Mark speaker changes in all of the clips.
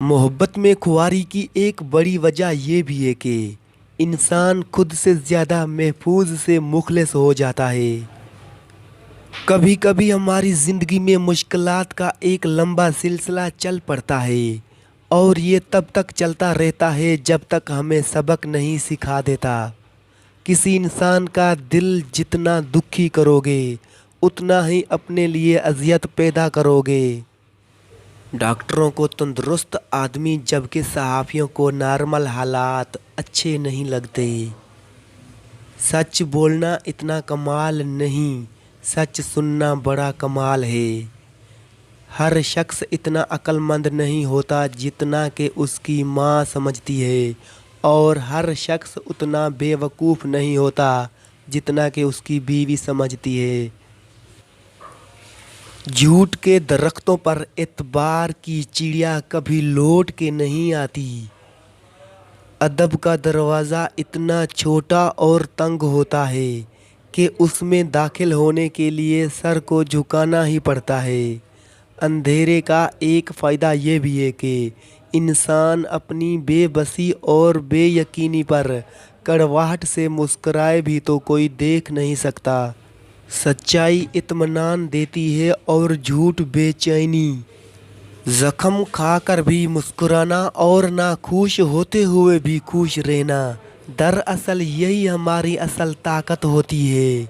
Speaker 1: मोहब्बत में खुआरी की एक बड़ी वजह ये भी है कि इंसान खुद से ज़्यादा महफूज से मुखलिस हो जाता है। कभी कभी हमारी ज़िंदगी में मुश्किलात का एक लंबा सिलसिला चल पड़ता है और ये तब तक चलता रहता है जब तक हमें सबक नहीं सिखा देता। किसी इंसान का दिल जितना दुखी करोगे उतना ही अपने लिए अजियत पैदा करोगे। डॉक्टरों को तंदुरुस्त आदमी जबकि सहाफ़ियों को नॉर्मल हालात अच्छे नहीं लगते। सच बोलना इतना कमाल नहीं, सच सुनना बड़ा कमाल है। हर शख्स इतना अक्लमंद नहीं होता जितना कि उसकी माँ समझती है, और हर शख्स उतना बेवकूफ़ नहीं होता जितना कि उसकी बीवी समझती है। झूठ के दरख्तों पर एतबार की चिड़िया कभी लौट के नहीं आती। अदब का दरवाज़ा इतना छोटा और तंग होता है कि उसमें दाखिल होने के लिए सर को झुकाना ही पड़ता है। अंधेरे का एक फ़ायदा ये भी है कि इंसान अपनी बेबसी और बेयकीनी पर कड़वाहट से मुस्कराए भी तो कोई देख नहीं सकता। सच्चाई इत्मीनान देती है और झूठ बेचैनी। जख्म खाकर भी मुस्कुराना और नाखुश होते हुए भी खुश रहना, दरअसल यही हमारी असल ताकत होती है।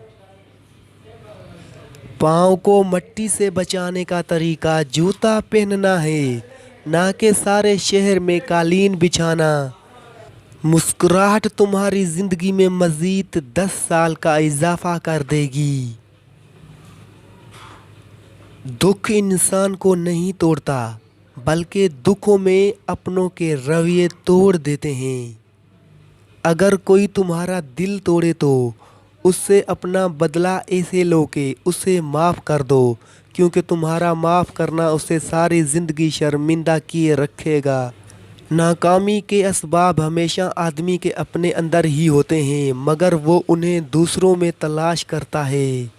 Speaker 1: पाँव को मट्टी से बचाने का तरीका जूता पहनना है, ना कि सारे शहर में कालीन बिछाना। मुस्कुराहट तुम्हारी ज़िंदगी में मज़ीद 10 साल का इजाफा कर देगी। दुख इंसान को नहीं तोड़ता, बल्कि दुखों में अपनों के रवैये तोड़ देते हैं। अगर कोई तुम्हारा दिल तोड़े तो उससे अपना बदला ऐसे लो कि उसे माफ़ कर दो, क्योंकि तुम्हारा माफ़ करना उसे सारी ज़िंदगी शर्मिंदा किए रखेगा। नाकामी के असबाब हमेशा आदमी के अपने अंदर ही होते हैं, मगर वो उन्हें दूसरों में तलाश करता है।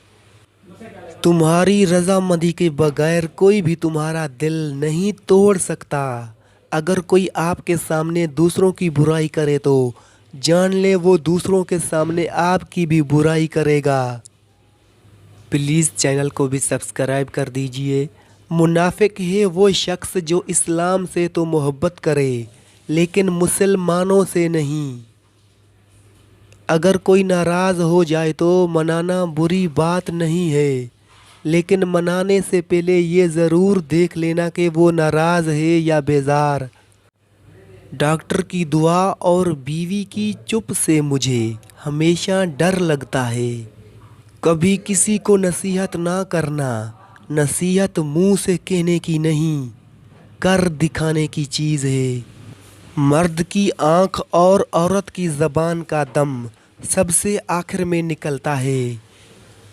Speaker 1: तुम्हारी रजामंदी के बगैर कोई भी तुम्हारा दिल नहीं तोड़ सकता। अगर कोई आपके सामने दूसरों की बुराई करे तो जान ले वो दूसरों के सामने आपकी भी बुराई करेगा। प्लीज़ चैनल को भी सब्सक्राइब कर दीजिए। मुनाफिक है वो शख्स जो इस्लाम से तो मोहब्बत करे लेकिन मुसलमानों से नहीं। अगर कोई नाराज़ हो जाए तो मनाना बुरी बात नहीं है, लेकिन मनाने से पहले ये ज़रूर देख लेना कि वो नाराज़ है या बेजार। डॉक्टर की दुआ और बीवी की चुप से मुझे हमेशा डर लगता है। कभी किसी को नसीहत ना करना। नसीहत मुंह से कहने की नहीं, कर दिखाने की चीज़ है। मर्द की आँख और औरत की ज़बान का दम सबसे आखिर में निकलता है।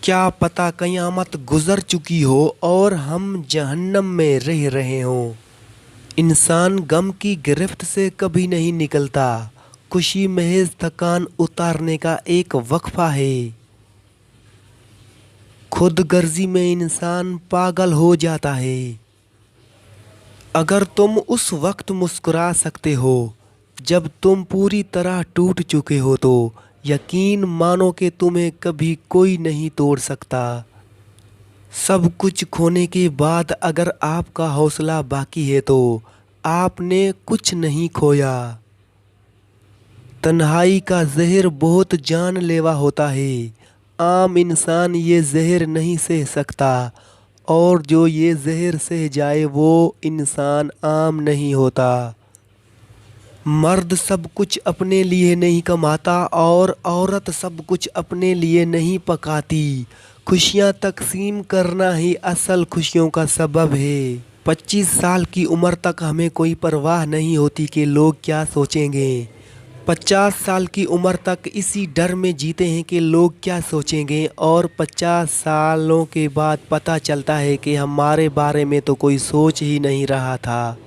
Speaker 1: क्या पता क़यामत गुज़र चुकी हो और हम जहन्नम में रह रहे हों। इंसान गम की गिरफ्त से कभी नहीं निकलता। खुशी महज थकान उतारने का एक वक्फा है। खुद गर्जी में इंसान पागल हो जाता है। अगर तुम उस वक्त मुस्कुरा सकते हो जब तुम पूरी तरह टूट चुके हो तो यकीन मानो कि तुम्हें कभी कोई नहीं तोड़ सकता। सब कुछ खोने के बाद अगर आपका हौसला बाकी है तो आपने कुछ नहीं खोया। तन्हाई का जहर बहुत जानलेवा होता है। आम इंसान ये जहर नहीं सह सकता, और जो ये जहर सह जाए वो इंसान आम नहीं होता। मर्द सब कुछ अपने लिए नहीं कमाता और औरत सब कुछ अपने लिए नहीं पकाती। खुशियाँ तकसीम करना ही असल खुशियों का सबब है। 25 साल की उम्र तक हमें कोई परवाह नहीं होती कि लोग क्या सोचेंगे। 50 साल की उम्र तक इसी डर में जीते हैं कि लोग क्या सोचेंगे, और 50 सालों के बाद पता चलता है कि हमारे बारे में तो कोई सोच ही नहीं रहा था।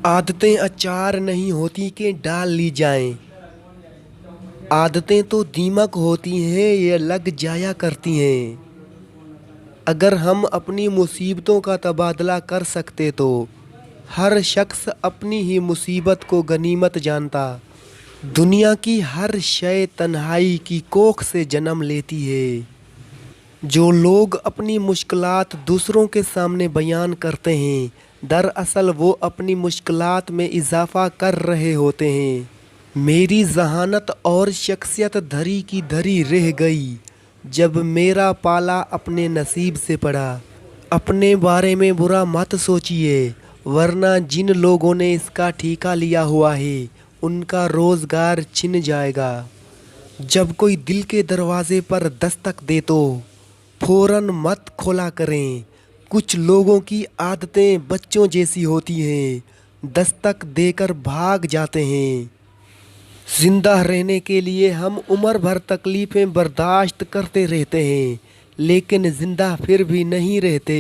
Speaker 1: आदतें अचार नहीं होती कि डाल ली जाएं। आदतें तो दीमक होती हैं, ये लग जाया करती हैं। अगर हम अपनी मुसीबतों का तबादला कर सकते तो ہر شخص اپنی ہی مصیبت کو غنیمت جانتا۔ دنیا کی ہر شے تنہائی کی کوکھ سے جنم لیتی ہے۔ جو لوگ اپنی مشکلات دوسروں کے سامنے بیان کرتے ہیں، دراصل وہ اپنی مشکلات میں اضافہ کر رہے ہوتے ہیں۔ میری ذہانت اور شخصیت دھری کی دھری رہ گئی جب میرا پالا اپنے نصیب سے پڑا۔ اپنے بارے میں برا مت سوچیے، ورنہ جن لوگوں نے اس کا ٹھیکہ لیا ہوا ہے ان کا روزگار چھن جائے گا۔ جب کوئی دل کے دروازے پر دستک دے تو فوراً مت کھولا کریں۔ کچھ لوگوں کی عادتیں بچوں جیسی ہوتی ہیں، دستک دے کر بھاگ جاتے ہیں۔ زندہ رہنے کے لیے ہم عمر بھر تکلیفیں برداشت کرتے رہتے ہیں، لیکن زندہ پھر بھی نہیں رہتے۔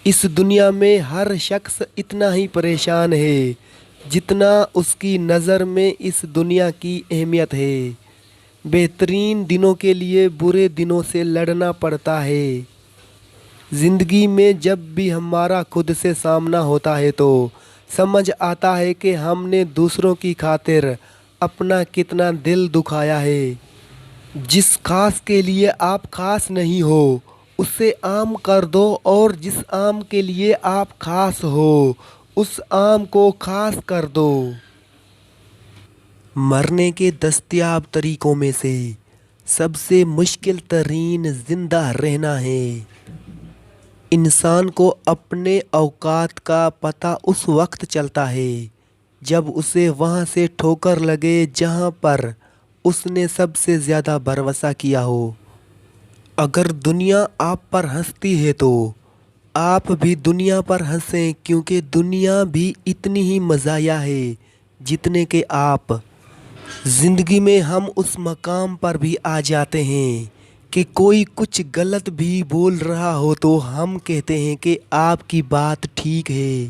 Speaker 1: اس دنیا میں ہر شخص اتنا ہی پریشان ہے جتنا اس کی نظر میں اس دنیا کی اہمیت ہے۔ بہترین دنوں کے لیے برے دنوں سے لڑنا پڑتا ہے۔ زندگی میں جب بھی ہمارا خود سے سامنا ہوتا ہے تو سمجھ آتا ہے کہ ہم نے دوسروں کی خاطر اپنا کتنا دل دکھایا ہے۔ جس خاص کے لیے آپ خاص نہیں ہو اسے عام کر دو، اور جس عام کے لیے آپ خاص ہو اس عام کو خاص کر دو۔ مرنے کے دستیاب طریقوں میں سے سب سے مشکل ترین زندہ رہنا ہے۔ انسان کو اپنے اوقات کا پتہ اس وقت چلتا ہے جب اسے وہاں سے ٹھوکر لگے جہاں پر اس نے سب سے زیادہ بھروسہ کیا ہو۔ اگر دنیا آپ پر ہنستی ہے تو آپ بھی دنیا پر ہنسیں، کیونکہ دنیا بھی اتنی ہی مزاحیہ ہے جتنے کہ آپ۔ زندگی میں ہم اس مقام پر بھی آ جاتے ہیں کہ کوئی کچھ غلط بھی بول رہا ہو تو ہم کہتے ہیں کہ آپ کی بات ٹھیک ہے۔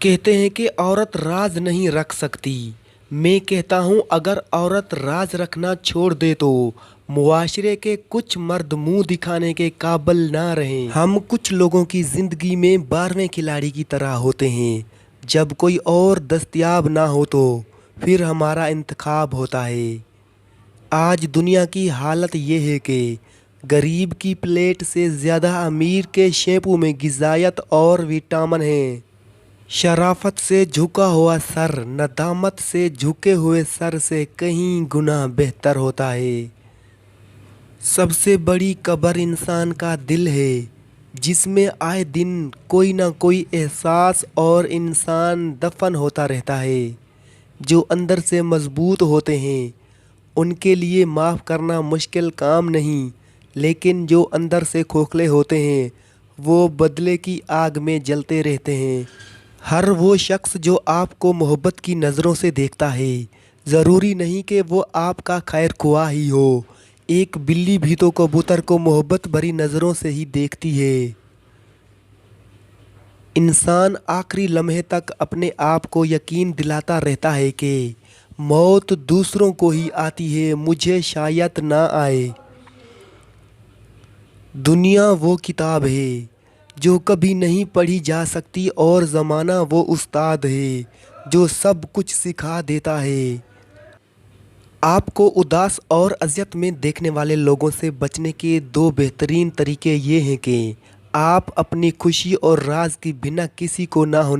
Speaker 1: کہتے ہیں کہ عورت راز نہیں رکھ سکتی۔ میں کہتا ہوں اگر عورت راز رکھنا چھوڑ دے تو معاشرے کے کچھ مرد منہ دکھانے کے قابل نہ رہیں۔ ہم کچھ لوگوں کی زندگی میں 12ویں کھلاڑی کی طرح ہوتے ہیں، جب کوئی اور دستیاب نہ ہو تو پھر ہمارا انتخاب ہوتا ہے۔ آج دنیا کی حالت یہ ہے کہ غریب کی پلیٹ سے زیادہ امیر کے شیمپو میں غذائیت اور وٹامن ہیں۔ شرافت سے جھکا ہوا سر ندامت سے جھکے ہوئے سر سے کہیں گنا بہتر ہوتا ہے۔ سب سے بڑی قبر انسان کا دل ہے، جس میں آئے دن کوئی نہ کوئی احساس اور انسان دفن ہوتا رہتا ہے۔ جو اندر سے مضبوط ہوتے ہیں ان کے لیے معاف کرنا مشکل کام نہیں، لیکن جو اندر سے کھوکھلے ہوتے ہیں وہ بدلے کی آگ میں جلتے رہتے ہیں۔ ہر وہ شخص جو آپ کو محبت کی نظروں سے دیکھتا ہے ضروری نہیں کہ وہ آپ کا خیر خواہ ہی ہو۔ ایک بلی بھی تو کبوتر کو محبت بھری نظروں سے ہی دیکھتی ہے۔ انسان آخری لمحے تک اپنے آپ کو یقین دلاتا رہتا ہے کہ موت دوسروں کو ہی آتی ہے، مجھے شاید نہ آئے۔ دنیا وہ کتاب ہے جو کبھی نہیں پڑھی جا سکتی، اور زمانہ وہ استاد ہے جو سب کچھ سکھا دیتا ہے۔ آپ کو اداس اور اذیت میں دیکھنے والے لوگوں سے بچنے کے 2 بہترین طریقے یہ ہیں کہ آپ اپنی خوشی اور راز کی بنا کسی کو نہ ہونے